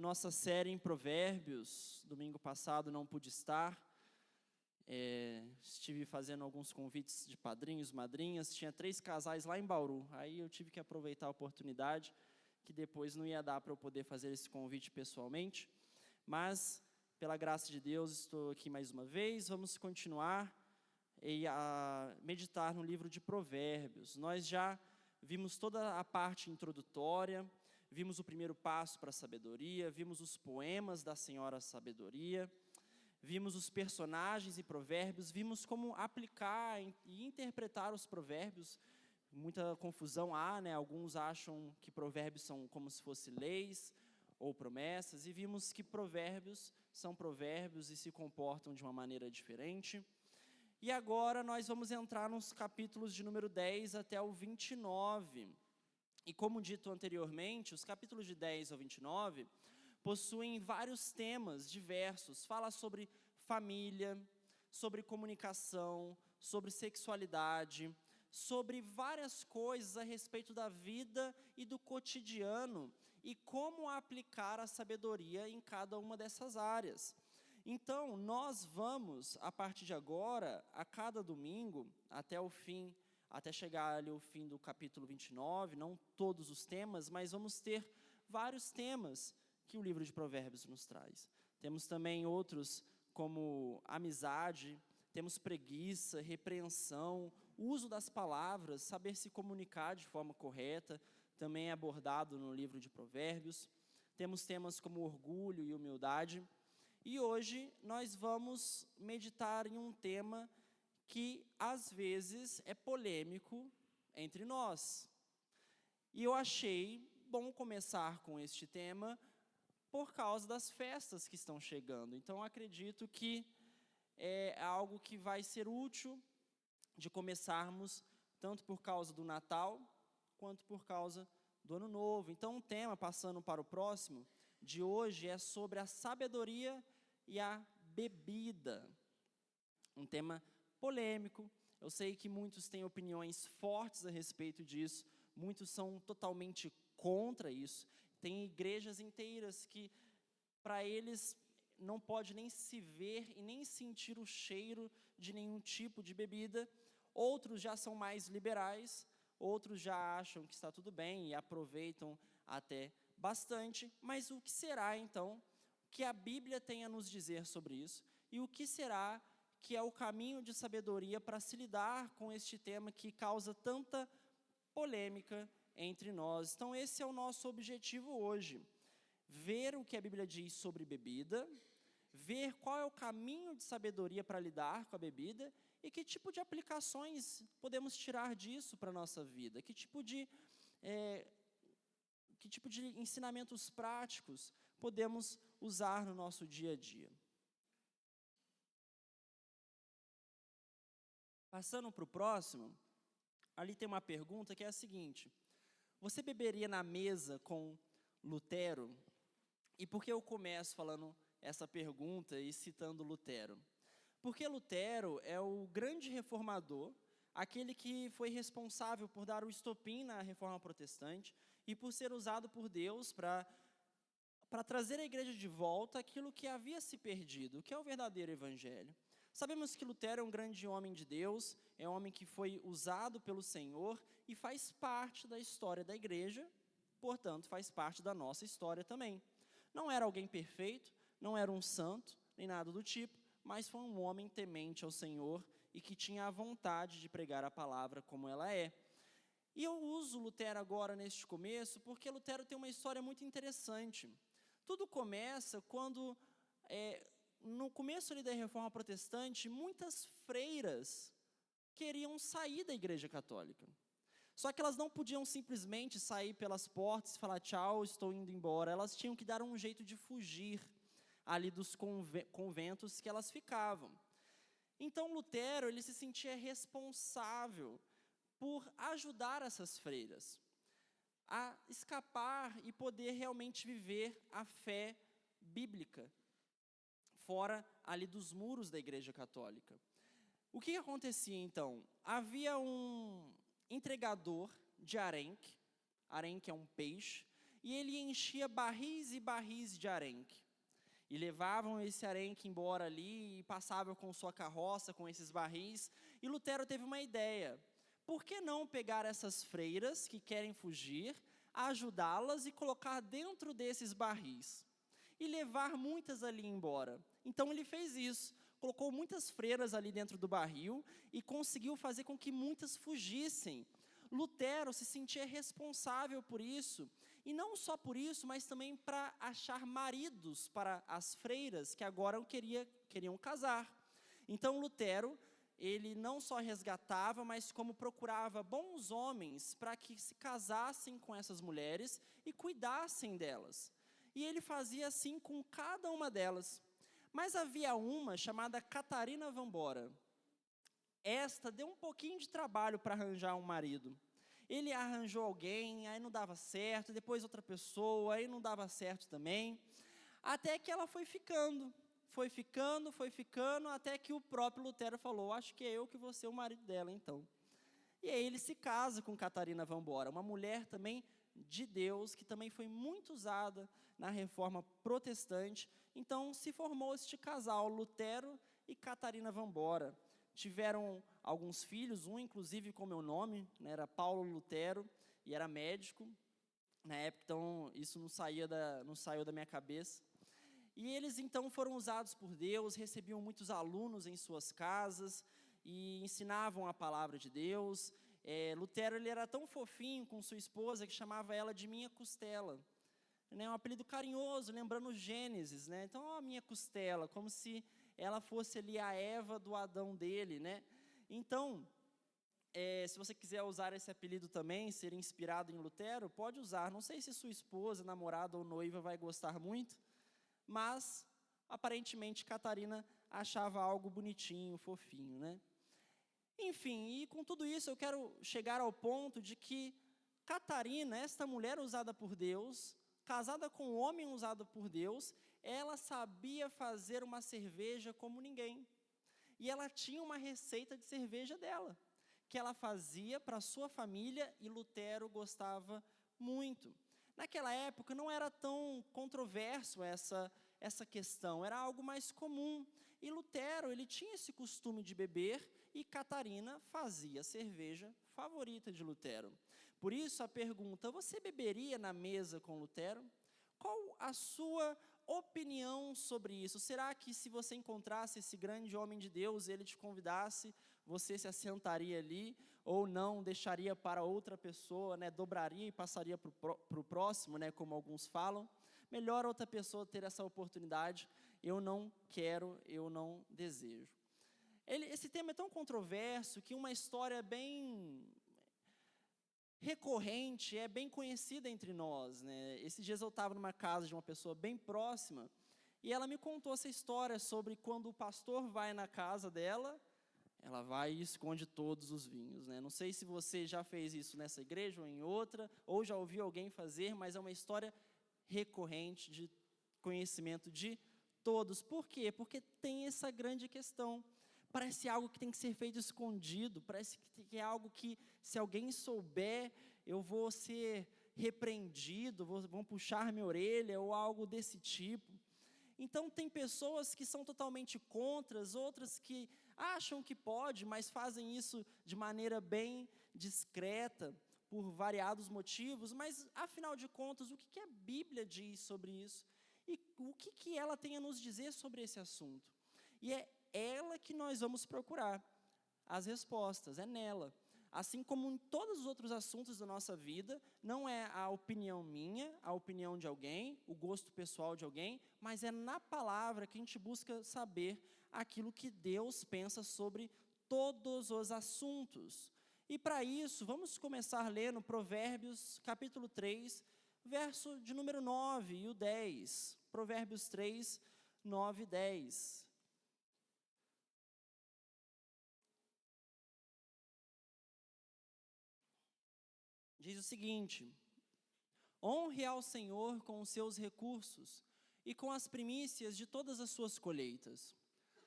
nossa série em Provérbios. Domingo passado não pude estar. Estive fazendo alguns convites de padrinhos, madrinhas. Tinha 3 casais lá em Bauru. Aí eu tive que aproveitar a oportunidade, que depois não ia dar para eu poder fazer esse convite pessoalmente. Mas, pela graça de Deus, estou aqui mais uma vez. Vamos continuar a meditar no livro de Provérbios. Nós já vimos toda a parte introdutória, vimos o primeiro passo para a sabedoria, vimos os poemas da Senhora Sabedoria, vimos os personagens e provérbios, vimos como aplicar e interpretar os provérbios. Muita confusão há, né? Alguns acham que provérbios são como se fossem leis ou promessas, e vimos que provérbios são provérbios e se comportam de uma maneira diferente. E agora nós vamos entrar nos capítulos de número 10 até o 29. E como dito anteriormente, os capítulos de 10 ao 29 possuem vários temas diversos. Fala sobre família, sobre comunicação, sobre sexualidade, sobre várias coisas a respeito da vida e do cotidiano e como aplicar a sabedoria em cada uma dessas áreas. Então, nós vamos, a partir de agora, a cada domingo, até o fim, até chegar ali ao fim do capítulo 29, não todos os temas, mas vamos ter vários temas que o livro de Provérbios nos traz. Temos também outros como amizade, temos preguiça, repreensão, uso das palavras, saber se comunicar de forma correta, também é abordado no livro de Provérbios. Temos temas como orgulho e humildade. E hoje nós vamos meditar em um tema que às vezes é polêmico entre nós. E eu achei bom começar com este tema por causa das festas que estão chegando. Então acredito que é algo que vai ser útil de começarmos tanto por causa do Natal quanto por causa do Ano Novo. Então o tema, passando para o próximo, de hoje é sobre a sabedoria e a bebida. Um tema polêmico. Eu sei que muitos têm opiniões fortes a respeito disso, muitos são totalmente contra isso. Tem igrejas inteiras que, para eles, não pode nem se ver e nem sentir o cheiro de nenhum tipo de bebida. Outros já são mais liberais, outros já acham que está tudo bem e aproveitam até bastante. Mas o que será, então, que a Bíblia tem a nos dizer sobre isso? E o que será que é o caminho de sabedoria para se lidar com este tema que causa tanta polêmica entre nós? Então esse é o nosso objetivo hoje, ver o que a Bíblia diz sobre bebida, ver qual é o caminho de sabedoria para lidar com a bebida e que tipo de aplicações podemos tirar disso para a nossa vida, que tipo de ensinamentos práticos podemos usar no nosso dia a dia. Passando para o próximo, ali tem uma pergunta que é a seguinte: você beberia na mesa com Lutero? E por que eu começo falando essa pergunta e citando Lutero? Porque Lutero é o grande reformador, aquele que foi responsável por dar o estopim na Reforma Protestante e por ser usado por Deus para trazer a igreja de volta aquilo que havia se perdido, que é o verdadeiro evangelho. Sabemos que Lutero é um grande homem de Deus, é um homem que foi usado pelo Senhor e faz parte da história da igreja, portanto, faz parte da nossa história também. Não era alguém perfeito, não era um santo, nem nada do tipo, mas foi um homem temente ao Senhor e que tinha a vontade de pregar a palavra como ela é. E eu uso Lutero agora neste começo porque Lutero tem uma história muito interessante. Tudo começa quando, no começo ali da Reforma Protestante, muitas freiras queriam sair da Igreja Católica. Só que elas não podiam simplesmente sair pelas portas e falar tchau, estou indo embora. Elas tinham que dar um jeito de fugir ali dos conventos que elas ficavam. Então Lutero, ele se sentia responsável por ajudar essas freiras a escapar e poder realmente viver a fé bíblica fora ali dos muros da Igreja Católica. O que acontecia então? Havia um entregador de arenque é um peixe, e ele enchia barris e barris de arenque. E levavam esse arenque embora ali e passavam com sua carroça, com esses barris. E Lutero teve uma ideia. Por que não pegar essas freiras que querem fugir, ajudá-las e colocar dentro desses barris? E levar muitas ali embora. Então ele fez isso. Colocou muitas freiras ali dentro do barril e conseguiu fazer com que muitas fugissem. Lutero se sentia responsável por isso, e não só por isso, mas também para achar maridos para as freiras que agora queriam casar. Então Lutero, ele não só resgatava, mas como procurava bons homens para que se casassem com essas mulheres e cuidassem delas. E ele fazia assim com cada uma delas. Mas havia uma chamada Catarina Vambora. Esta deu um pouquinho de trabalho para arranjar um marido. Ele arranjou alguém, aí não dava certo, depois outra pessoa, aí não dava certo também. Até que ela foi ficando, até que o próprio Lutero falou, acho que é eu que vou ser o marido dela então. E aí ele se casa com Catarina Vambora, uma mulher também de Deus, que também foi muito usada na reforma protestante. Então se formou este casal, Lutero e Catarina Vambora. Tiveram alguns filhos, um inclusive com meu nome, né, era Paulo Lutero, e era médico na época, então isso não saiu da minha cabeça. E eles então foram usados por Deus, recebiam muitos alunos em suas casas, e ensinavam a palavra de Deus. Lutero, ele era tão fofinho com sua esposa, que chamava ela de minha costela, né, um apelido carinhoso, lembrando Gênesis, né, então, ó, minha costela, como se ela fosse ali a Eva do Adão dele, né? Então, se você quiser usar esse apelido também, ser inspirado em Lutero, pode usar. Não sei se sua esposa, namorada ou noiva vai gostar muito, mas, aparentemente, Catarina achava algo bonitinho, fofinho, né? Enfim, e com tudo isso eu quero chegar ao ponto de que Catarina, esta mulher usada por Deus, casada com um homem usado por Deus, ela sabia fazer uma cerveja como ninguém. E ela tinha uma receita de cerveja dela, que ela fazia para a sua família, e Lutero gostava muito. Naquela época não era tão controverso essa questão, era algo mais comum. E Lutero, ele tinha esse costume de beber, e Catarina fazia a cerveja favorita de Lutero. Por isso a pergunta, você beberia na mesa com Lutero? Qual a sua opinião sobre isso? Será que se você encontrasse esse grande homem de Deus, ele te convidasse, você se assentaria ali, ou não, deixaria para outra pessoa, né, dobraria e passaria para o próximo, né, como alguns falam? Melhor outra pessoa ter essa oportunidade, eu não quero, eu não desejo. Esse tema é tão controverso que uma história bem recorrente, é bem conhecida entre nós, né? Esses dias eu estava numa casa de uma pessoa bem próxima, e ela me contou essa história sobre quando o pastor vai na casa dela, ela vai e esconde todos os vinhos, né? Não sei se você já fez isso nessa igreja ou em outra, ou já ouviu alguém fazer, mas é uma história recorrente, de conhecimento de todos. Por quê? Porque tem essa grande questão. Parece algo que tem que ser feito escondido, parece que é algo que, se alguém souber, eu vou ser repreendido, vão puxar minha orelha, ou algo desse tipo. Então, tem pessoas que são totalmente contra, outras que acham que pode, mas fazem isso de maneira bem discreta, por variados motivos, mas, afinal de contas, o que a Bíblia diz sobre isso? E o que ela tem a nos dizer sobre esse assunto? E é ela que nós vamos procurar as respostas, é nela. Assim como em todos os outros assuntos da nossa vida, não é a opinião minha, a opinião de alguém, o gosto pessoal de alguém, mas é na palavra que a gente busca saber aquilo que Deus pensa sobre todos os assuntos. E para isso, vamos começar lendo Provérbios, capítulo 3, verso de número 9 e o 10. Provérbios 3, 9 e 10. Diz o seguinte: honre ao Senhor com os seus recursos e com as primícias de todas as suas colheitas.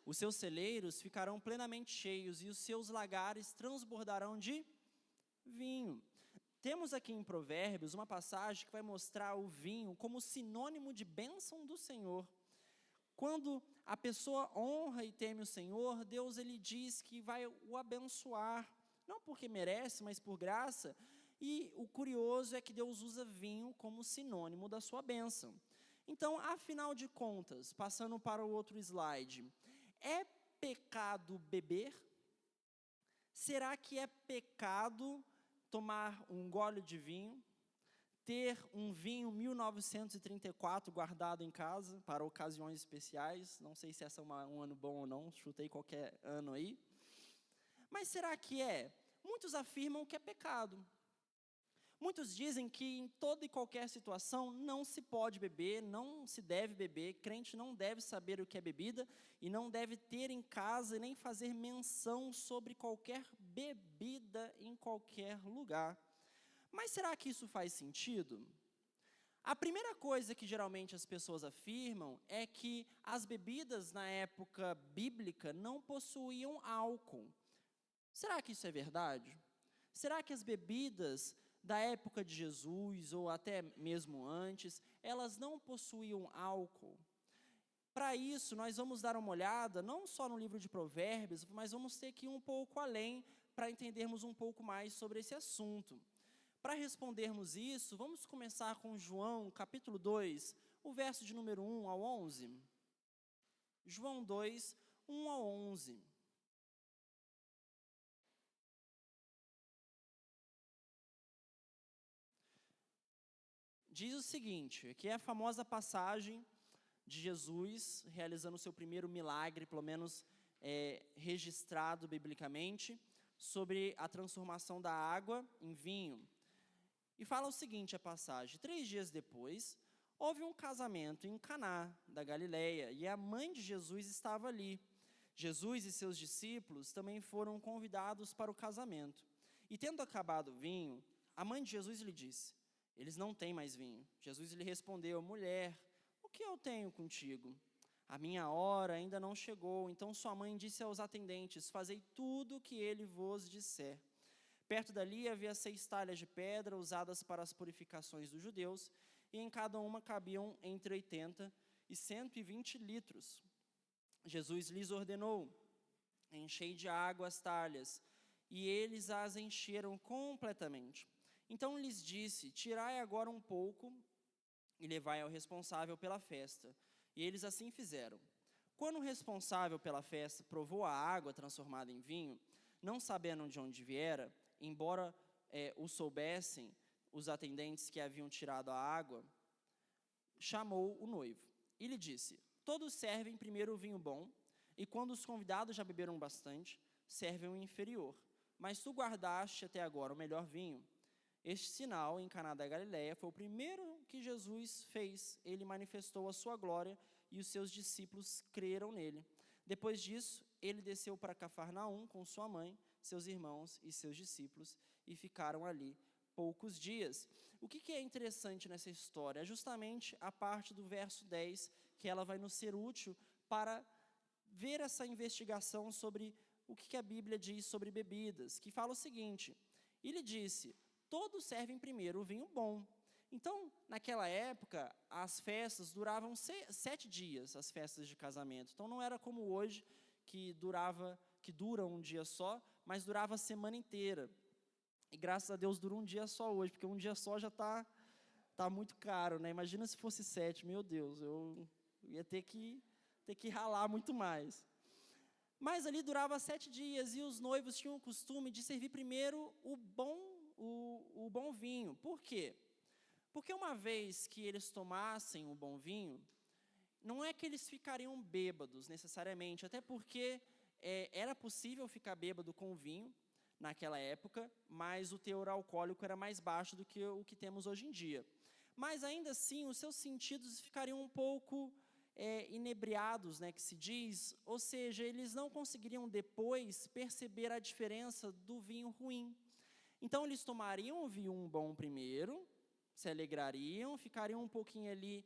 Os seus celeiros ficarão plenamente cheios e os seus lagares transbordarão de vinho. Temos aqui em Provérbios uma passagem que vai mostrar o vinho como sinônimo de bênção do Senhor. Quando a pessoa honra e teme o Senhor, Deus ele diz que vai o abençoar, não porque merece, mas por graça. E o curioso é que Deus usa vinho como sinônimo da sua bênção. Então, afinal de contas, passando para o outro slide, é pecado beber? Será que é pecado tomar um gole de vinho? Ter um vinho 1934 guardado em casa para ocasiões especiais? Não sei se essa é um ano bom ou não, chutei qualquer ano aí. Mas será que é? Muitos afirmam que é pecado. Muitos dizem que em toda e qualquer situação não se pode beber, não se deve beber, crente não deve saber o que é bebida e não deve ter em casa e nem fazer menção sobre qualquer bebida em qualquer lugar. Mas será que isso faz sentido? A primeira coisa que geralmente as pessoas afirmam é que as bebidas na época bíblica não possuíam álcool. Será que isso é verdade? Será que as bebidas da época de Jesus, ou até mesmo antes, elas não possuíam álcool? Para isso, nós vamos dar uma olhada, não só no livro de Provérbios, mas vamos ter que ir um pouco além, para entendermos um pouco mais sobre esse assunto. Para respondermos isso, vamos começar com João, capítulo 2, o verso de número 1 ao 11. João 2, 1 ao 11. Diz o seguinte, aqui é a famosa passagem de Jesus realizando o seu primeiro milagre, pelo menos registrado biblicamente, sobre a transformação da água em vinho. E fala o seguinte a passagem: 3 dias depois, houve um casamento em Caná da Galileia, e a mãe de Jesus estava ali. Jesus e seus discípulos também foram convidados para o casamento. E tendo acabado o vinho, a mãe de Jesus lhe disse: eles não têm mais vinho. Jesus lhe respondeu: mulher, o que eu tenho contigo? A minha hora ainda não chegou. Então sua mãe disse aos atendentes: fazei tudo o que ele vos disser. Perto dali havia 6 talhas de pedra usadas para as purificações dos judeus, e em cada uma cabiam entre 80 e 120 litros. Jesus lhes ordenou: enchei de água as talhas, e eles as encheram completamente. Então lhes disse: tirai agora um pouco e levai ao responsável pela festa. E eles assim fizeram. Quando o responsável pela festa provou a água transformada em vinho, não sabendo de onde viera, embora o soubessem os atendentes que haviam tirado a água, chamou o noivo e lhe disse: todos servem primeiro o vinho bom, e quando os convidados já beberam bastante, servem o inferior. Mas tu guardaste até agora o melhor vinho. Este sinal em Caná da Galileia foi o primeiro que Jesus fez. Ele manifestou a sua glória e os seus discípulos creram nele. Depois disso, ele desceu para Cafarnaum com sua mãe, seus irmãos e seus discípulos, e ficaram ali poucos dias. O que é interessante nessa história? É justamente a parte do verso 10, que ela vai nos ser útil para ver essa investigação sobre o que a Bíblia diz sobre bebidas, que fala o seguinte: ele disse: todos servem primeiro o vinho bom. Então, naquela época, as festas duravam 7 dias, as festas de casamento. Então, não era como hoje, que dura um dia só, mas durava a semana inteira. E graças a Deus dura um dia só hoje, porque um dia só já tá muito caro, né? Imagina se fosse 7, meu Deus, eu ia ter que ralar muito mais. Mas ali durava 7 dias, e os noivos tinham o costume de servir primeiro o bom vinho. Por quê? Porque uma vez que eles tomassem o bom vinho, não é que eles ficariam bêbados necessariamente, até porque era possível ficar bêbado com o vinho naquela época, mas o teor alcoólico era mais baixo do que o que temos hoje em dia. Mas ainda assim, os seus sentidos ficariam um pouco inebriados, né, que se diz, ou seja, eles não conseguiriam depois perceber a diferença do vinho ruim. Então, eles tomariam o vinho bom primeiro, se alegrariam, ficariam um pouquinho ali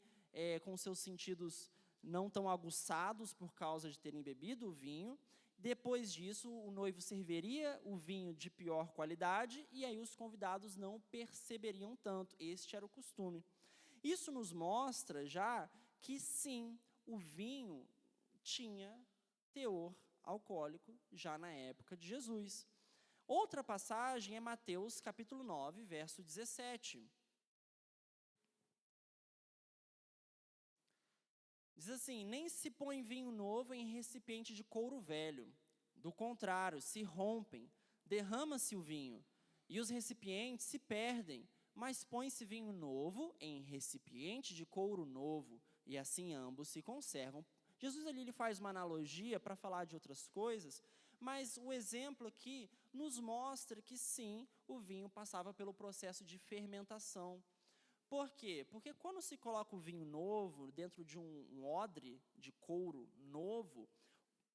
com seus sentidos não tão aguçados por causa de terem bebido o vinho, Depois disso, o noivo serviria o vinho de pior qualidade e aí os convidados não perceberiam tanto. Este era o costume. Isso nos mostra já que sim, o vinho tinha teor alcoólico já na época de Jesus. Outra passagem é Mateus capítulo 9, verso 17. Diz assim: nem se põe vinho novo em recipiente de couro velho. Do contrário, se rompem, derrama-se o vinho, e os recipientes se perdem. Mas põe-se vinho novo em recipiente de couro novo, e assim ambos se conservam. Jesus ali ele faz uma analogia para falar de outras coisas, mas o exemplo aqui nos mostra que sim, o vinho passava pelo processo de fermentação. Por quê? Porque quando se coloca o vinho novo dentro de um odre de couro novo,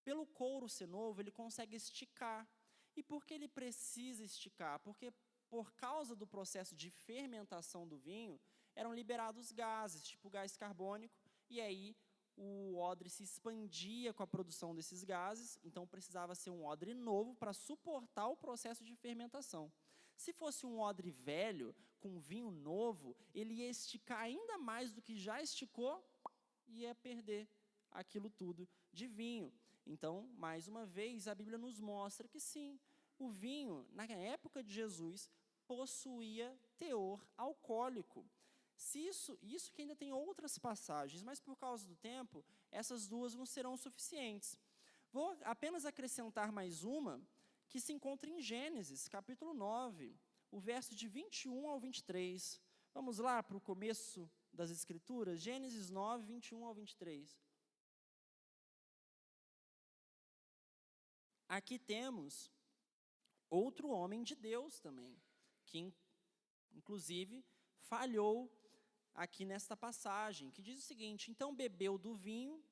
pelo couro ser novo, ele consegue esticar. E por que ele precisa esticar? Porque por causa do processo de fermentação do vinho, eram liberados gases, tipo gás carbônico, e aí o odre se expandia com a produção desses gases, então precisava ser um odre novo para suportar o processo de fermentação. Se fosse um odre velho, com vinho novo, ele ia esticar ainda mais do que já esticou e ia perder aquilo tudo de vinho. Então, mais uma vez, a Bíblia nos mostra que sim, o vinho, na época de Jesus, possuía teor alcoólico. Isso que ainda tem outras passagens, mas por causa do tempo, essas duas não serão suficientes. Vou apenas acrescentar mais uma, que se encontra em Gênesis, capítulo 9, o verso de 21 ao 23. Vamos lá para o começo das Escrituras, Gênesis 9, 21 ao 23. Aqui temos outro homem de Deus também, que inclusive falhou aqui nesta passagem, que diz o seguinte: então bebeu do vinho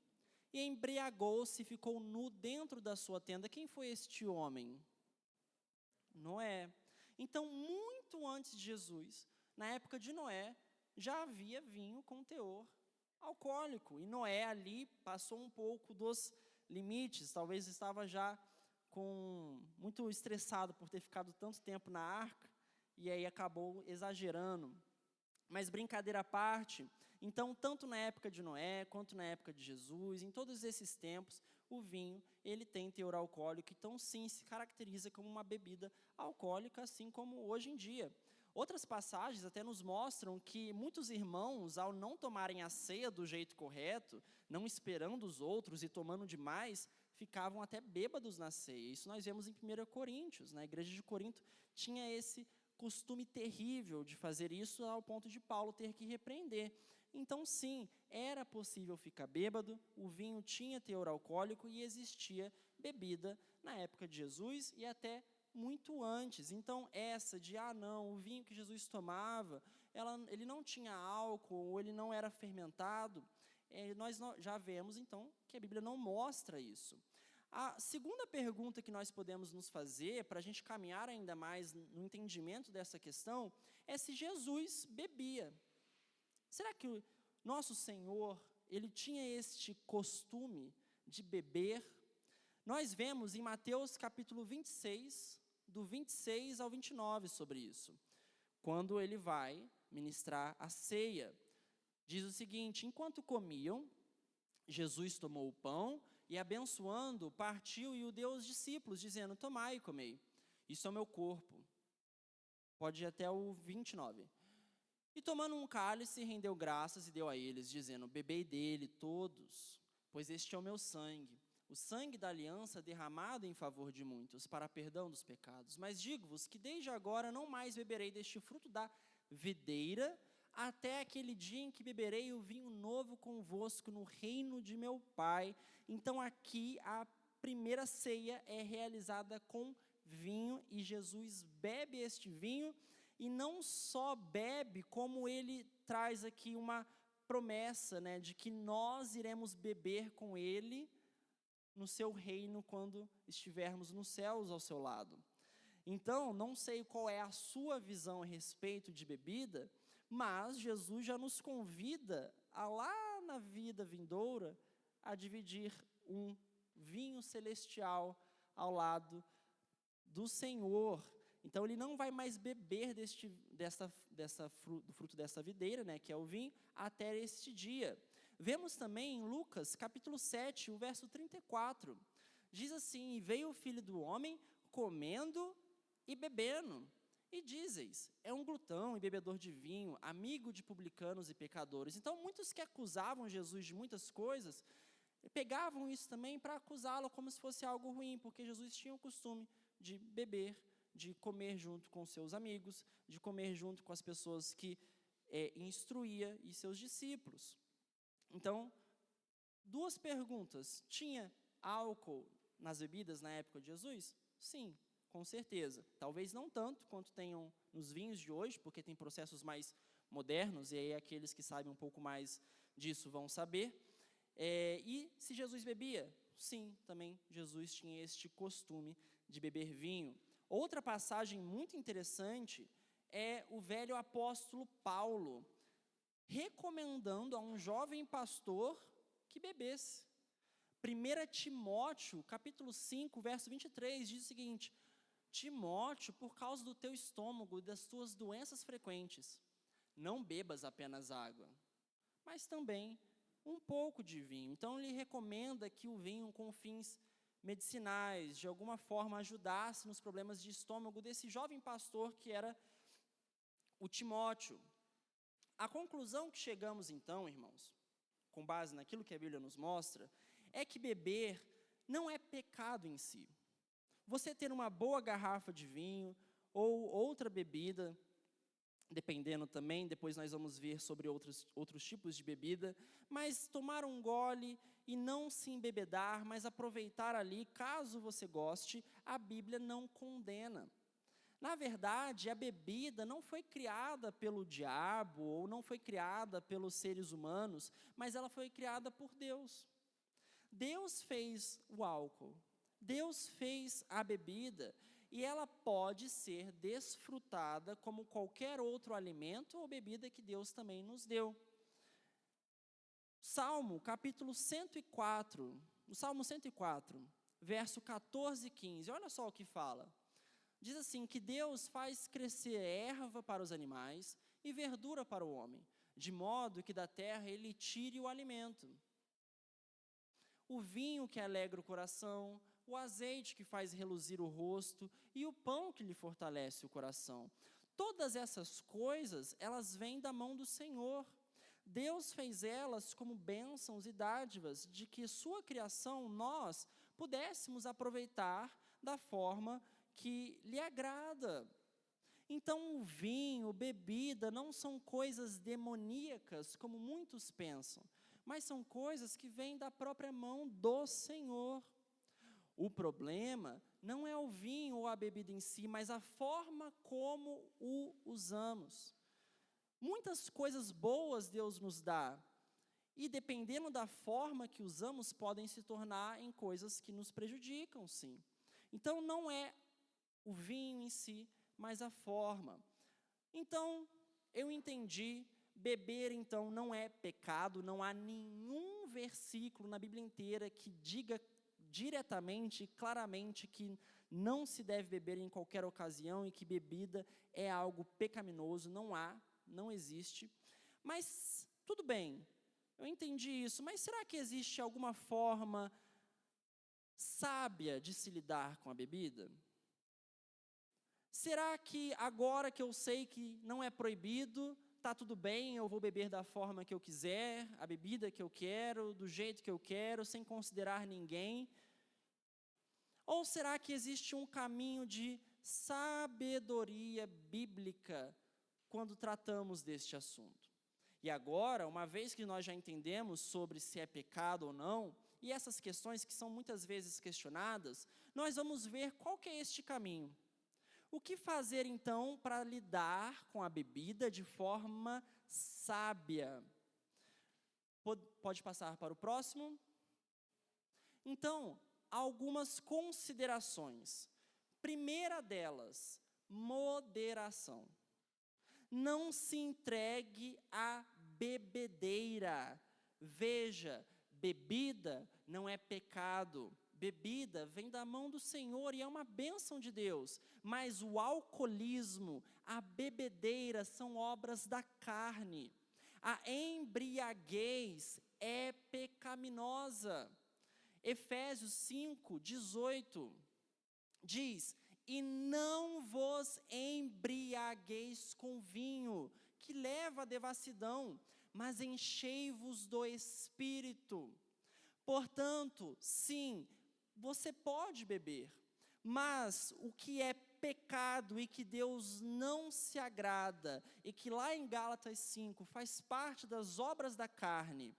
e embriagou-se e ficou nu dentro da sua tenda. Quem foi este homem? Noé. Então, muito antes de Jesus, na época de Noé, já havia vinho com teor alcoólico. E Noé ali passou um pouco dos limites, talvez estava já muito estressado por ter ficado tanto tempo na arca, e aí acabou exagerando. Mas brincadeira à parte, então, tanto na época de Noé, quanto na época de Jesus, em todos esses tempos, o vinho, ele tem teor alcoólico, então sim, se caracteriza como uma bebida alcoólica, assim como hoje em dia. Outras passagens até nos mostram que muitos irmãos, ao não tomarem a ceia do jeito correto, não esperando os outros e tomando demais, ficavam até bêbados na ceia. Isso nós vemos em 1 Coríntios, na igreja de Corinto tinha esse costume terrível de fazer isso ao ponto de Paulo ter que repreender. Então, sim, era possível ficar bêbado, o vinho tinha teor alcoólico e existia bebida na época de Jesus e até muito antes. Então, essa de, não, o vinho que Jesus tomava, ele não tinha álcool, ou ele não era fermentado, nós já vemos, então, que a Bíblia não mostra isso. A segunda pergunta que nós podemos nos fazer, para a gente caminhar ainda mais no entendimento dessa questão, é se Jesus bebia. Será que o nosso Senhor, ele tinha este costume de beber? Nós vemos em Mateus capítulo 26, do 26 ao 29 sobre isso. Quando ele vai ministrar a ceia, diz o seguinte: enquanto comiam, Jesus tomou o pão e, abençoando, partiu e o deu aos discípulos, dizendo: tomai e comei, isso é o meu corpo. Pode ir até o 29. E tomando um cálice, rendeu graças e deu a eles, dizendo: bebei dele todos, pois este é o meu sangue, o sangue da aliança derramado em favor de muitos, para perdão dos pecados. Mas digo-vos que desde agora não mais beberei deste fruto da videira, até aquele dia em que beberei o vinho novo convosco no reino de meu Pai. Então aqui a primeira ceia é realizada com vinho, e Jesus bebe este vinho, e não só bebe, como ele traz aqui uma promessa, de que nós iremos beber com ele no seu reino quando estivermos nos céus ao seu lado. Então, não sei qual é a sua visão a respeito de bebida, mas Jesus já nos convida a lá na vida vindoura a dividir um vinho celestial ao lado do Senhor. Então, ele não vai mais beber do fruto dessa videira, né, que é o vinho, até este dia. Vemos também em Lucas, capítulo 7, o verso 34. Diz assim: e veio o Filho do Homem comendo e bebendo. E dizeis, é um glutão e bebedor de vinho, amigo de publicanos e pecadores. Então, muitos que acusavam Jesus de muitas coisas, pegavam isso também para acusá-lo como se fosse algo ruim, porque Jesus tinha o costume de beber, de comer junto com seus amigos, de comer junto com as pessoas que instruía e seus discípulos. Então, duas perguntas: tinha álcool nas bebidas na época de Jesus? Sim, com certeza. Talvez não tanto quanto tenham nos vinhos de hoje, porque tem processos mais modernos, e aí aqueles que sabem um pouco mais disso vão saber. E se Jesus bebia? Sim, também Jesus tinha este costume de beber vinho. Outra passagem muito interessante é o velho apóstolo Paulo recomendando a um jovem pastor que bebesse. 1 Timóteo, capítulo 5, verso 23, diz o seguinte: Timóteo, por causa do teu estômago e das tuas doenças frequentes, não bebas apenas água, mas também um pouco de vinho. Então, ele recomenda que o vinho com fins medicinais, de alguma forma, ajudasse nos problemas de estômago desse jovem pastor que era o Timóteo. A conclusão que chegamos, então, irmãos, com base naquilo que a Bíblia nos mostra, é que beber não é pecado em si. Você ter uma boa garrafa de vinho ou outra bebida, dependendo também, depois nós vamos ver sobre outros tipos de bebida, mas tomar um gole e não se embebedar, mas aproveitar ali, caso você goste, a Bíblia não condena. Na verdade, a bebida não foi criada pelo diabo, ou não foi criada pelos seres humanos, mas ela foi criada por Deus. Deus fez o álcool, Deus fez a bebida, e ela pode ser desfrutada como qualquer outro alimento ou bebida que Deus também nos deu. Salmo, capítulo 104, o Salmo 104, verso 14 e 15, olha só o que fala. Diz assim, que Deus faz crescer erva para os animais e verdura para o homem, de modo que da terra ele tire o alimento. O vinho que alegra o coração, o azeite que faz reluzir o rosto e o pão que lhe fortalece o coração. Todas essas coisas, elas vêm da mão do Senhor. Deus fez elas como bênçãos e dádivas, de que sua criação nós pudéssemos aproveitar da forma que lhe agrada. Então, o vinho, bebida, não são coisas demoníacas, como muitos pensam, mas são coisas que vêm da própria mão do Senhor. O problema não é o vinho ou a bebida em si, mas a forma como o usamos. Muitas coisas boas Deus nos dá, e dependendo da forma que usamos, podem se tornar em coisas que nos prejudicam, sim. Então, não é o vinho em si, mas a forma. Então, eu entendi, beber então não é pecado, não há nenhum versículo na Bíblia inteira que diga diretamente, claramente, que não se deve beber em qualquer ocasião e que bebida é algo pecaminoso, não existe. Mas, tudo bem, eu entendi isso, mas será que existe alguma forma sábia de se lidar com a bebida? Será que agora que eu sei que não é proibido, está tudo bem, eu vou beber da forma que eu quiser, a bebida que eu quero, do jeito que eu quero, sem considerar ninguém? Ou será que existe um caminho de sabedoria bíblica quando tratamos deste assunto? E agora, uma vez que nós já entendemos sobre se é pecado ou não, e essas questões que são muitas vezes questionadas, nós vamos ver qual que é este caminho. O que fazer, então, para lidar com a bebida de forma sábia? Pode passar para o próximo? Então, algumas considerações. Primeira delas, moderação. Não se entregue à bebedeira. Veja, bebida não é pecado. bebida vem da mão do Senhor e é uma bênção de Deus. Mas o alcoolismo, a bebedeira são obras da carne. A embriaguez é pecaminosa. Efésios 5:18 diz: e não vos embriagueis com vinho, que leva à devassidão, mas enchei-vos do Espírito. Portanto, sim, você pode beber, mas o que é pecado e que Deus não se agrada, e que lá em Gálatas 5 faz parte das obras da carne,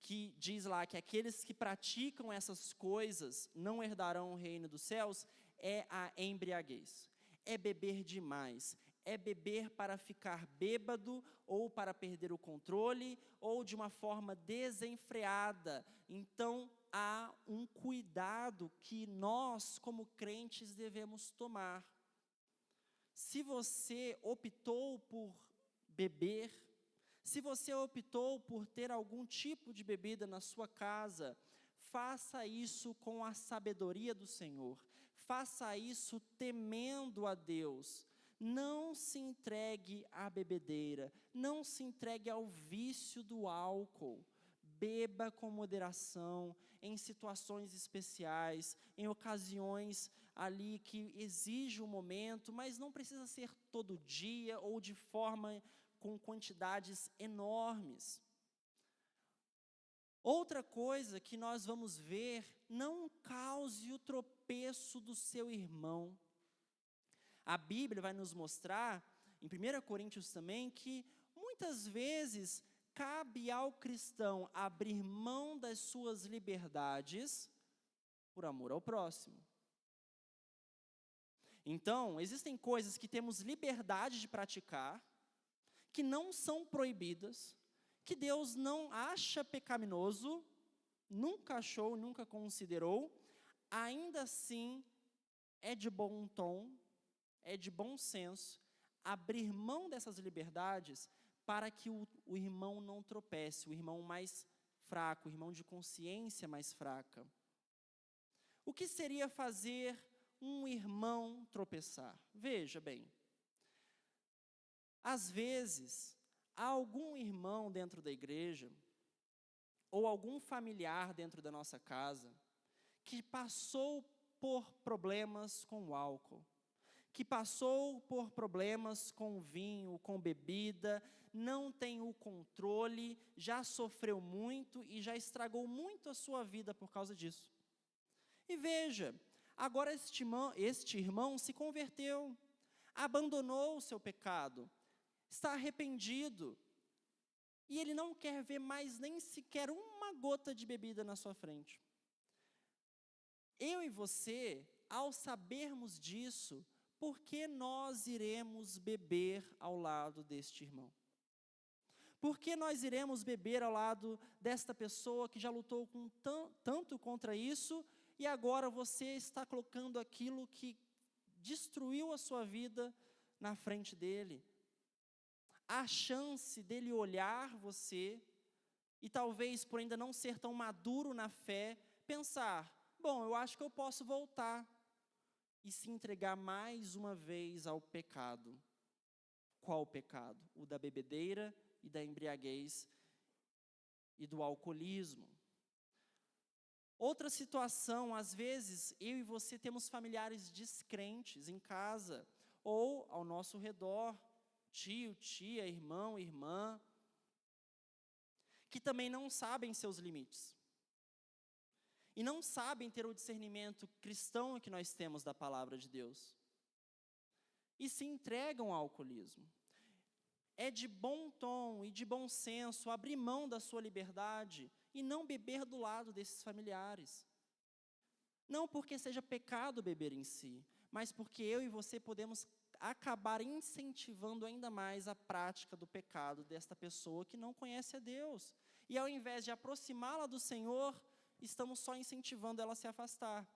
que diz lá que aqueles que praticam essas coisas não herdarão o reino dos céus, é a embriaguez, é beber demais, é beber para ficar bêbado, ou para perder o controle, ou de uma forma desenfreada. Então, há um cuidado que nós, como crentes, devemos tomar. Se você optou por beber, se você optou por ter algum tipo de bebida na sua casa, faça isso com a sabedoria do Senhor. Faça isso temendo a Deus. Não se entregue à bebedeira. Não se entregue ao vício do álcool. Beba com moderação, em situações especiais, em ocasiões ali que exige um momento, mas não precisa ser todo dia ou de forma com quantidades enormes. Outra coisa que nós vamos ver: não cause o tropeço do seu irmão. A Bíblia vai nos mostrar, em 1 Coríntios também, que muitas vezes cabe ao cristão abrir mão das suas liberdades por amor ao próximo. Então, existem coisas que temos liberdade de praticar, que não são proibidas, que Deus não acha pecaminoso, nunca achou, nunca considerou. Ainda assim, é de bom tom, é de bom senso abrir mão dessas liberdades para que o irmão não tropece, o irmão mais fraco, o irmão de consciência mais fraca. O que seria fazer um irmão tropeçar? Veja bem, às vezes, há algum irmão dentro da igreja, ou algum familiar dentro da nossa casa, que passou por problemas com o álcool, que passou por problemas com o vinho, com bebida, não tem o controle, já sofreu muito e já estragou muito a sua vida por causa disso. E veja, agora este irmão se converteu, abandonou o seu pecado, está arrependido, e ele não quer ver mais nem sequer uma gota de bebida na sua frente. Eu e você, ao sabermos disso, por que nós iremos beber ao lado deste irmão? Por que nós iremos beber ao lado desta pessoa que já lutou tanto contra isso, e agora você está colocando aquilo que destruiu a sua vida na frente dele? Há chance dele olhar você, e talvez por ainda não ser tão maduro na fé, pensar: bom, eu acho que eu posso voltar, e se entregar mais uma vez ao pecado. Qual pecado? O da bebedeira e da embriaguez e do alcoolismo. Outra situação: às vezes eu e você temos familiares descrentes em casa ou ao nosso redor, tio, tia, irmão, irmã, que também não sabem seus limites. E não sabem ter o discernimento cristão que nós temos da palavra de Deus. E se entregam ao alcoolismo. É de bom tom e de bom senso abrir mão da sua liberdade e não beber do lado desses familiares. Não porque seja pecado beber em si, mas porque eu e você podemos acabar incentivando ainda mais a prática do pecado desta pessoa que não conhece a Deus. E ao invés de aproximá-la do Senhor, estamos só incentivando ela a se afastar.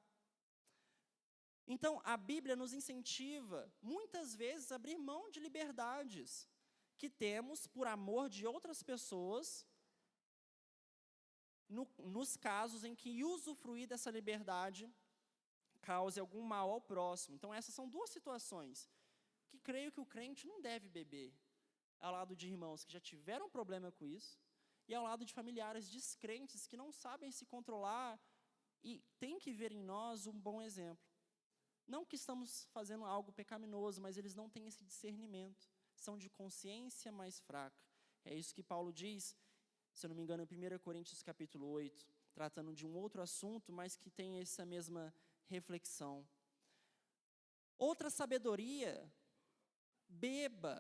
Então, a Bíblia nos incentiva, muitas vezes, a abrir mão de liberdades que temos por amor de outras pessoas, nos casos em que usufruir dessa liberdade cause algum mal ao próximo. Então, essas são duas situações que creio que o crente não deve beber. Ao lado de irmãos que já tiveram problema com isso, e ao lado de familiares descrentes que não sabem se controlar e têm que ver em nós um bom exemplo. Não que estamos fazendo algo pecaminoso, mas eles não têm esse discernimento. São de consciência mais fraca. É isso que Paulo diz, se eu não me engano, em 1 Coríntios capítulo 8, tratando de um outro assunto, mas que tem essa mesma reflexão. Outra sabedoria, beba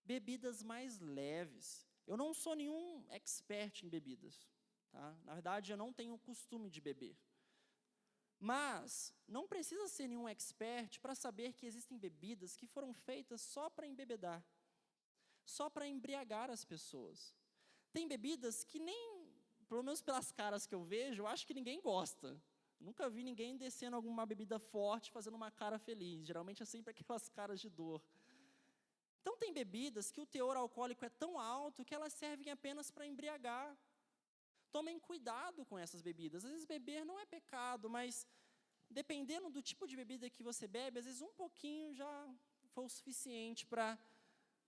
bebidas mais leves. Eu não sou nenhum expert em bebidas, tá? Na verdade, eu não tenho o costume de beber. Mas não precisa ser nenhum expert para saber que existem bebidas que foram feitas só para embebedar, só para embriagar as pessoas. Tem bebidas que nem, pelo menos pelas caras que eu vejo, eu acho que ninguém gosta. Nunca vi ninguém descendo alguma bebida forte, fazendo uma cara feliz. Geralmente é sempre aquelas caras de dor. Então tem bebidas que o teor alcoólico é tão alto que elas servem apenas para embriagar. Tomem cuidado com essas bebidas. Às vezes beber não é pecado, mas dependendo do tipo de bebida que você bebe, às vezes um pouquinho já foi o suficiente para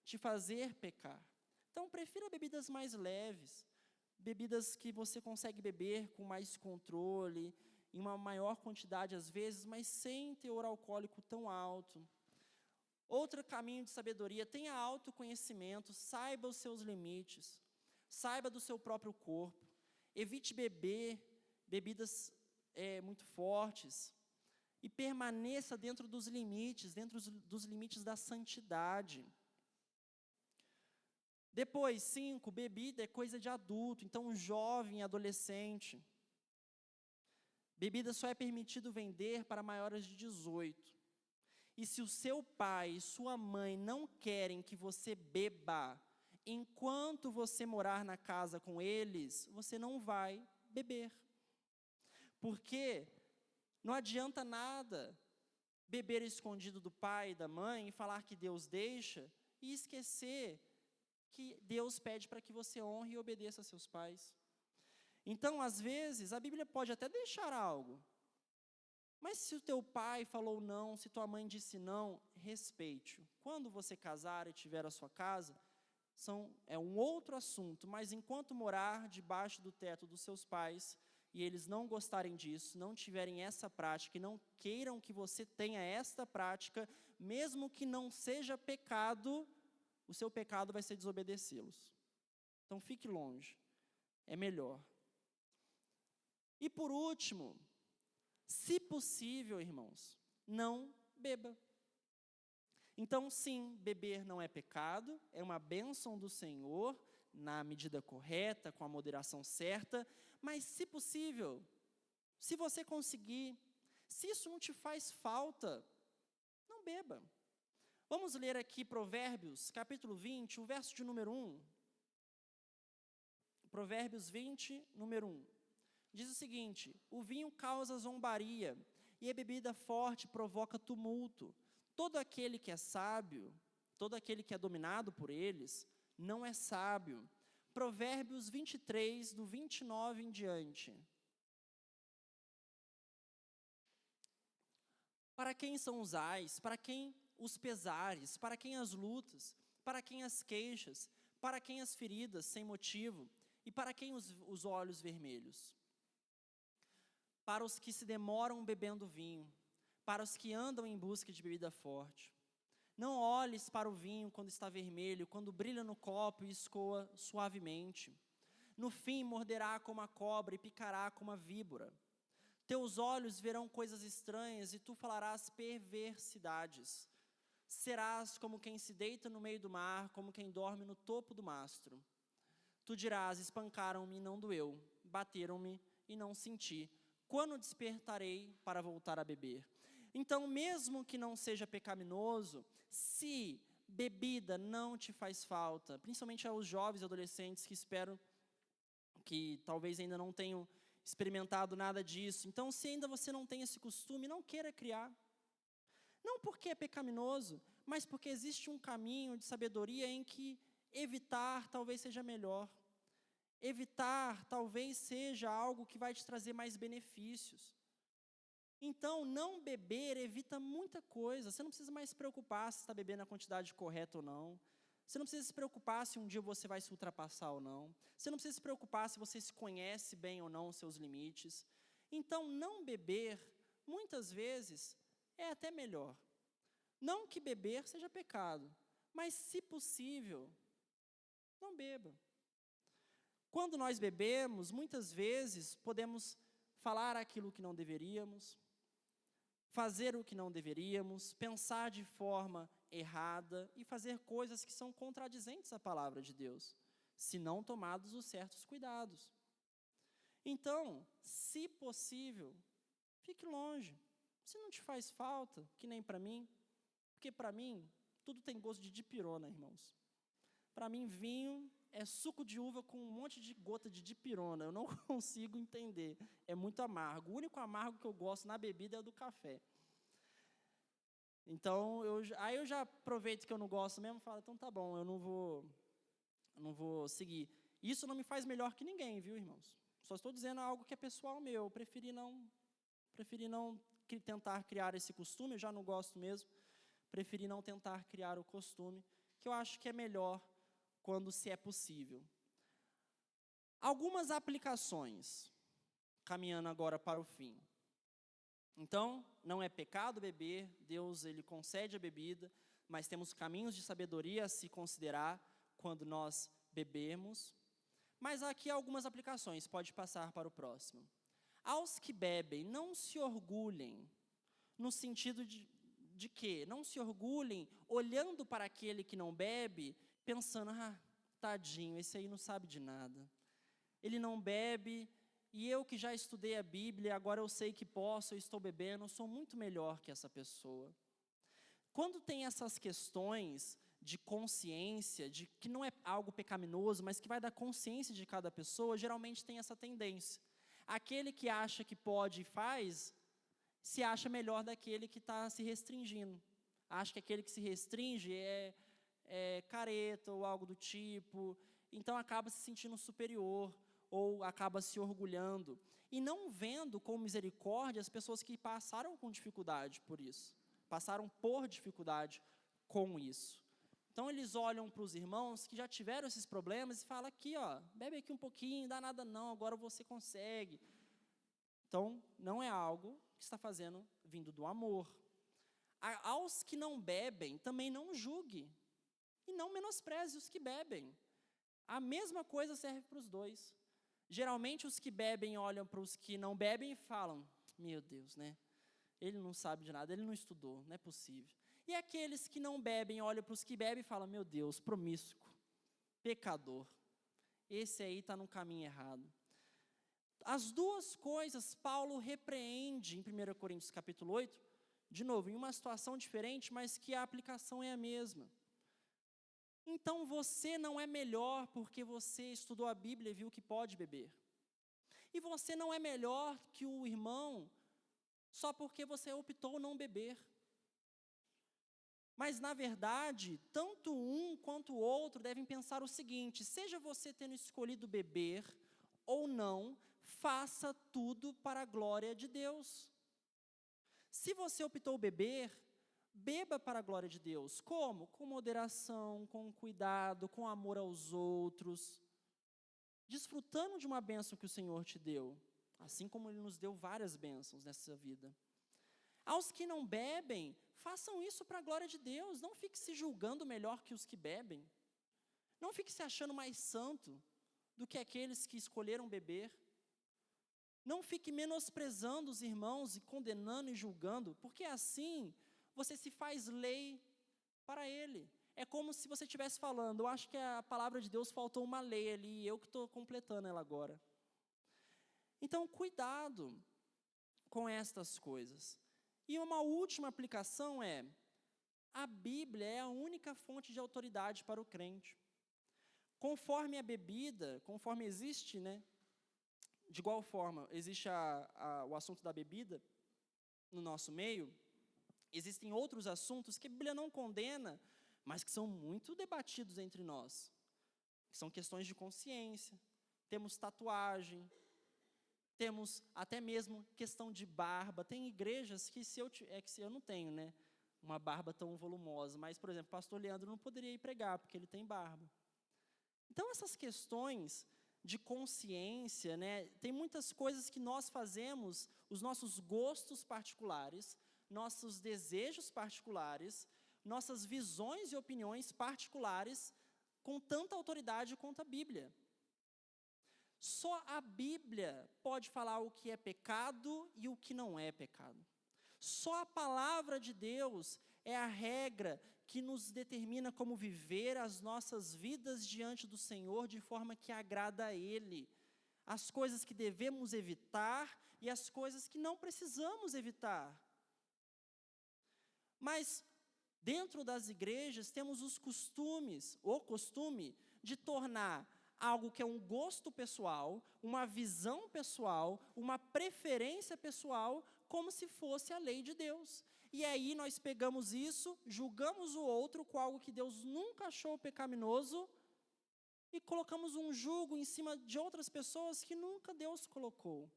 te fazer pecar. Então prefira bebidas mais leves, bebidas que você consegue beber com mais controle, em uma maior quantidade às vezes, mas sem teor alcoólico tão alto. Outro caminho de sabedoria, tenha autoconhecimento, saiba os seus limites, saiba do seu próprio corpo, evite beber bebidas muito fortes e permaneça dentro dos limites da santidade. Depois, 5, bebida é coisa de adulto, então jovem, adolescente. Bebida só é permitido vender para maiores de 18. E se o seu pai e sua mãe não querem que você beba, enquanto você morar na casa com eles, você não vai beber. Porque não adianta nada beber escondido do pai e da mãe e falar que Deus deixa e esquecer que Deus pede para que você honre e obedeça a seus pais. Então, às vezes, a Bíblia pode até deixar algo, mas se o teu pai falou não, se tua mãe disse não, respeite-o. Quando você casar e tiver a sua casa, é um outro assunto, mas enquanto morar debaixo do teto dos seus pais, e eles não gostarem disso, não tiverem essa prática, e não queiram que você tenha esta prática, mesmo que não seja pecado, o seu pecado vai ser desobedecê-los. Então fique longe, é melhor. E por último, se possível, irmãos, não beba. Então, sim, beber não é pecado, é uma bênção do Senhor, na medida correta, com a moderação certa, mas, se possível, se você conseguir, se isso não te faz falta, não beba. Vamos ler aqui Provérbios, capítulo 20, o verso de número 1. Provérbios 20, número 1. Diz o seguinte: o vinho causa zombaria, e a bebida forte provoca tumulto. Todo aquele que é sábio, todo aquele que é dominado por eles, não é sábio. Provérbios 23, do 29 em diante. Para quem são os ais, para quem os pesares, para quem as lutas, para quem as queixas, para quem as feridas sem motivo, e para quem os olhos vermelhos? Para os que se demoram bebendo vinho, para os que andam em busca de bebida forte. Não olhes para o vinho quando está vermelho, quando brilha no copo e escoa suavemente. No fim morderá como a cobra e picará como a víbora. Teus olhos verão coisas estranhas e tu falarás perversidades. Serás como quem se deita no meio do mar, como quem dorme no topo do mastro. Tu dirás: espancaram-me e não doeu, bateram-me e não senti. Quando despertarei para voltar a beber? Então, mesmo que não seja pecaminoso, se bebida não te faz falta, principalmente aos jovens e adolescentes que espero que talvez ainda não tenham experimentado nada disso. Então, se ainda você não tem esse costume, não queira criar. Não porque é pecaminoso, mas porque existe um caminho de sabedoria em que evitar talvez seja melhor. Evitar talvez seja algo que vai te trazer mais benefícios. Então, não beber evita muita coisa. Você não precisa mais se preocupar se está bebendo a quantidade correta ou não. Você não precisa se preocupar se um dia você vai se ultrapassar ou não. Você não precisa se preocupar se você se conhece bem ou não os seus limites. Então, não beber, muitas vezes, é até melhor. Não que beber seja pecado, mas, se possível, não beba. Quando nós bebemos, muitas vezes, podemos falar aquilo que não deveríamos, fazer o que não deveríamos, pensar de forma errada e fazer coisas que são contradizentes à palavra de Deus, se não tomados os certos cuidados. Então, se possível, fique longe. Se não te faz falta, que nem para mim, porque para mim, tudo tem gosto de dipirona, irmãos. Para mim, vinho é suco de uva com um monte de gota de dipirona. Eu não consigo entender. É muito amargo. O único amargo que eu gosto na bebida é o do café. Então, aí eu já aproveito que eu não gosto mesmo e falo, então tá bom, eu não vou seguir. Isso não me faz melhor que ninguém, viu, irmãos? Só estou dizendo algo que é pessoal meu. Eu preferi não tentar criar esse costume, eu já não gosto mesmo. Preferi não tentar criar o costume, que eu acho que é melhor quando se é possível. Algumas aplicações, caminhando agora para o fim. Então, não é pecado beber, Deus ele concede a bebida, mas temos caminhos de sabedoria a se considerar quando nós bebemos. Mas aqui algumas aplicações, pode passar para o próximo. Aos que bebem, não se orgulhem, no sentido de que não se orgulhem olhando para aquele que não bebe, pensando, tadinho, esse aí não sabe de nada. Ele não bebe, e eu que já estudei a Bíblia, agora eu sei que posso, eu estou bebendo, eu sou muito melhor que essa pessoa. Quando tem essas questões de consciência, de que não é algo pecaminoso, mas que vai da consciência de cada pessoa, geralmente tem essa tendência. Aquele que acha que pode e faz, se acha melhor daquele que está se restringindo. Acha que aquele que se restringe é careta ou algo do tipo, então acaba se sentindo superior, ou acaba se orgulhando, e não vendo com misericórdia as pessoas que passaram com dificuldade por isso, passaram por dificuldade com isso. Então eles olham para os irmãos que já tiveram esses problemas e falam, aqui bebe aqui um pouquinho, não dá nada não, agora você consegue. Então não é algo que está fazendo vindo do amor. Aos que não bebem, também não julgue, e não menospreze os que bebem. A mesma coisa serve para os dois. Geralmente os que bebem olham para os que não bebem e falam, meu Deus, né? Ele não sabe de nada, ele não estudou, não é possível. E aqueles que não bebem olham para os que bebem e falam, meu Deus, promíscuo, pecador, esse aí está no caminho errado. As duas coisas Paulo repreende em 1 Coríntios capítulo 8, de novo, em uma situação diferente, mas que a aplicação é a mesma. Então você não é melhor porque você estudou a Bíblia e viu que pode beber. E você não é melhor que o irmão só porque você optou não beber. Mas, na verdade, tanto um quanto o outro devem pensar o seguinte, seja você tendo escolhido beber ou não, faça tudo para a glória de Deus. Se você optou beber, beba para a glória de Deus. Como? Com moderação, com cuidado, com amor aos outros, desfrutando de uma bênção que o Senhor te deu, assim como Ele nos deu várias bênçãos nessa vida. Aos que não bebem, façam isso para a glória de Deus. Não fique se julgando melhor que os que bebem. Não fique se achando mais santo do que aqueles que escolheram beber. Não fique menosprezando os irmãos e condenando e julgando, porque assim você se faz lei para ele. É como se você estivesse falando, eu acho que a palavra de Deus faltou uma lei ali, e eu que estou completando ela agora. Então, cuidado com estas coisas. E uma última aplicação é, a Bíblia é a única fonte de autoridade para o crente. Conforme a bebida, conforme existe, de igual forma, existe o assunto da bebida no nosso meio, existem outros assuntos que a Bíblia não condena, mas que são muito debatidos entre nós. Que são questões de consciência, temos tatuagem, temos até mesmo questão de barba. Tem igrejas que se eu não tenho, né, uma barba tão volumosa, mas, por exemplo, o pastor Leandro não poderia ir pregar, porque ele tem barba. Então, essas questões de consciência, né, tem muitas coisas que nós fazemos, os nossos gostos particulares, nossos desejos particulares, nossas visões e opiniões particulares, com tanta autoridade quanto a Bíblia. Só a Bíblia pode falar o que é pecado e o que não é pecado. Só a palavra de Deus é a regra que nos determina como viver as nossas vidas diante do Senhor de forma que agrada a Ele. As coisas que devemos evitar e as coisas que não precisamos evitar. Mas, dentro das igrejas, temos o costume de tornar algo que é um gosto pessoal, uma visão pessoal, uma preferência pessoal, como se fosse a lei de Deus. E aí nós pegamos isso, julgamos o outro com algo que Deus nunca achou pecaminoso e colocamos um jugo em cima de outras pessoas que nunca Deus colocou.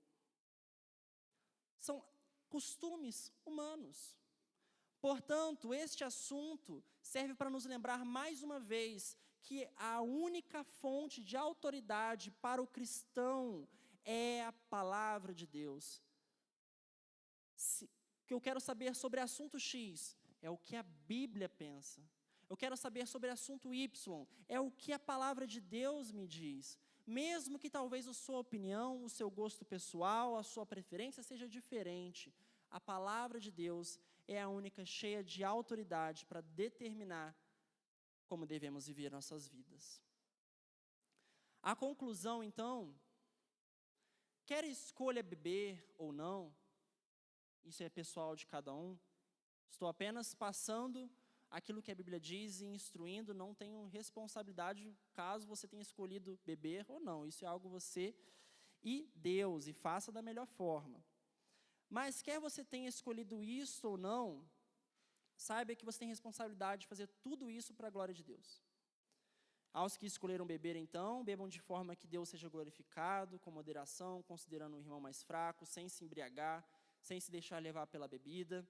São costumes humanos. Portanto, este assunto serve para nos lembrar mais uma vez que a única fonte de autoridade para o cristão é a palavra de Deus. O que eu quero saber sobre assunto X é o que a Bíblia pensa. Eu quero saber sobre assunto Y, é o que a palavra de Deus me diz. Mesmo que talvez a sua opinião, o seu gosto pessoal, a sua preferência seja diferente, a palavra de Deus é a única cheia de autoridade para determinar como devemos viver nossas vidas. A conclusão, então, quer escolha beber ou não, isso é pessoal de cada um, estou apenas passando aquilo que a Bíblia diz e instruindo, não tenho responsabilidade caso você tenha escolhido beber ou não, isso é algo você e Deus, e faça da melhor forma. Mas quer você tenha escolhido isso ou não, saiba que você tem responsabilidade de fazer tudo isso para a glória de Deus. Aos que escolheram beber, então, bebam de forma que Deus seja glorificado, com moderação, considerando o irmão mais fraco, sem se embriagar, sem se deixar levar pela bebida.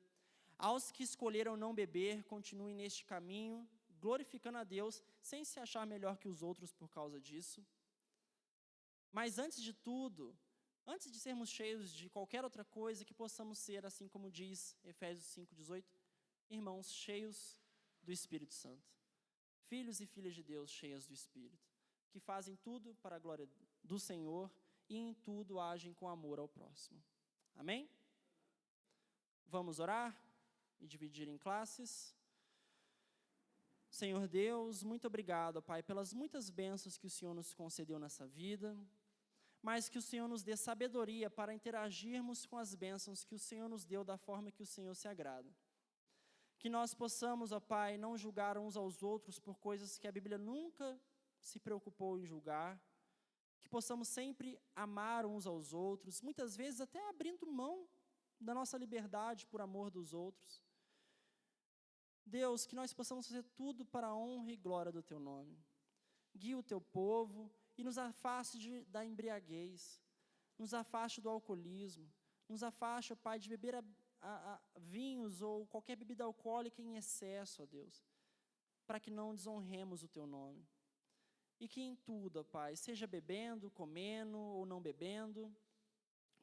Aos que escolheram não beber, continuem neste caminho, glorificando a Deus, sem se achar melhor que os outros por causa disso. Mas antes de tudo, antes de sermos cheios de qualquer outra coisa, que possamos ser, assim como diz Efésios 5:18, irmãos cheios do Espírito Santo. Filhos e filhas de Deus cheias do Espírito, que fazem tudo para a glória do Senhor e em tudo agem com amor ao próximo. Amém? Vamos orar e dividir em classes. Senhor Deus, muito obrigado, Pai, pelas muitas bênçãos que o Senhor nos concedeu nessa vida, mas que o Senhor nos dê sabedoria para interagirmos com as bênçãos que o Senhor nos deu da forma que o Senhor se agrada. Que nós possamos, ó Pai, não julgar uns aos outros por coisas que a Bíblia nunca se preocupou em julgar, que possamos sempre amar uns aos outros, muitas vezes até abrindo mão da nossa liberdade por amor dos outros. Deus, que nós possamos fazer tudo para a honra e glória do Teu nome. Guia o Teu povo e nos afaste da embriaguez, nos afaste do alcoolismo, nos afaste, ó Pai, de beber vinhos ou qualquer bebida alcoólica em excesso, ó Deus, para que não desonremos o Teu nome. E que em tudo, ó Pai, seja bebendo, comendo ou não bebendo,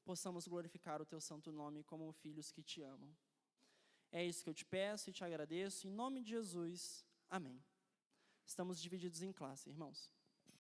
possamos glorificar o Teu santo nome como filhos que Te amam. É isso que eu te peço e te agradeço, em nome de Jesus, amém. Estamos divididos em classe, irmãos.